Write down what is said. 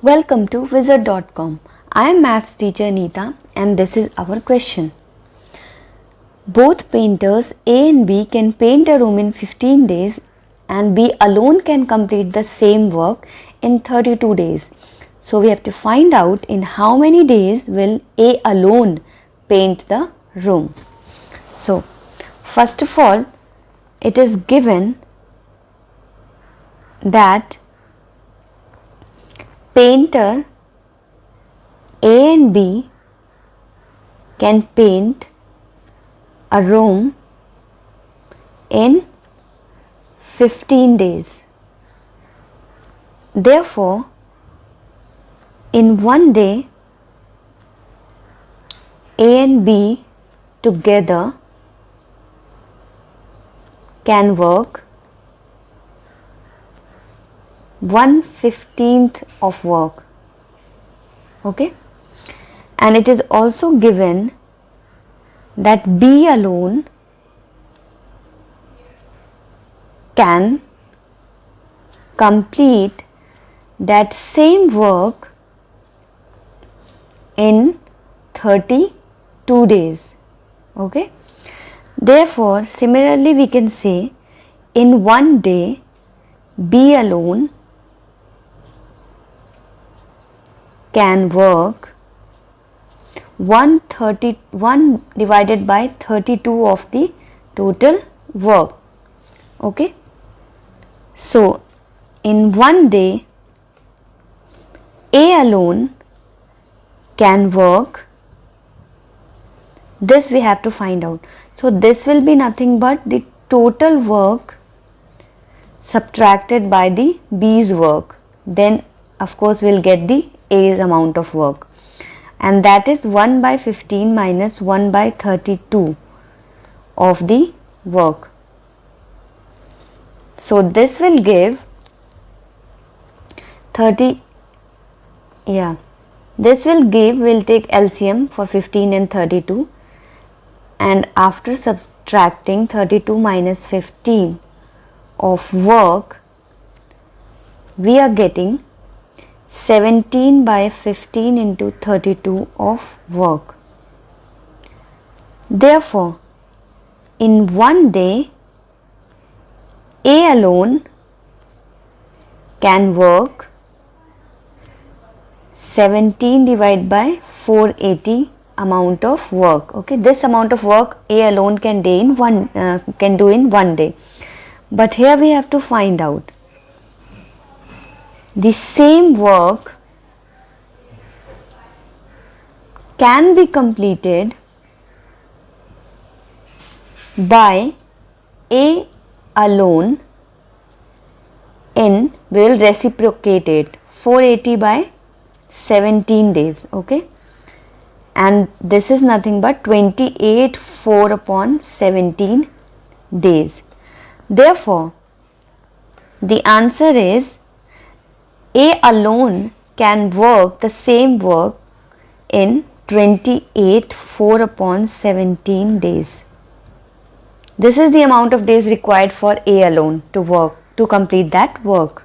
Welcome to Wizard.com. I am maths teacher Neeta and this is our question. Both painters A and B can paint a room in 15 days and B alone can complete the same work in 32 days. So we have to find out in how many days will A alone paint the room. So first of all, it is given that painter A and B can paint a room in 15 days. Therefore, in one day, A and B together can work 1/15 of work. Okay, and it is also given that B alone can complete that same work in 32 days. Okay, therefore similarly we can say in one day B alone can work 1 divided by 32 of the total work. Okay, so in one day A alone can work, this we have to find out. So this will be nothing but the total work subtracted by the B's work, then of course we'll get the A's amount of work, and that is 1/15 minus 1/32 of the work. So this will give 30, this will give, we'll take LCM for 15 and 32, and after subtracting 32 minus 15 of work, we are getting 17/15 into 32 of work. Therefore, in one day, A alone can work 17 divided by 480 amount of work. Okay, this amount of work A alone can do in one day. But here we have to find out the same work can be completed by A alone in, we will reciprocate it, 480 by 17 days. Okay, and this is nothing but 28/4 upon 17 days. Therefore, the answer is A alone can work the same work in 28/4 upon 17 days. This is the amount of days required for A alone to complete that work.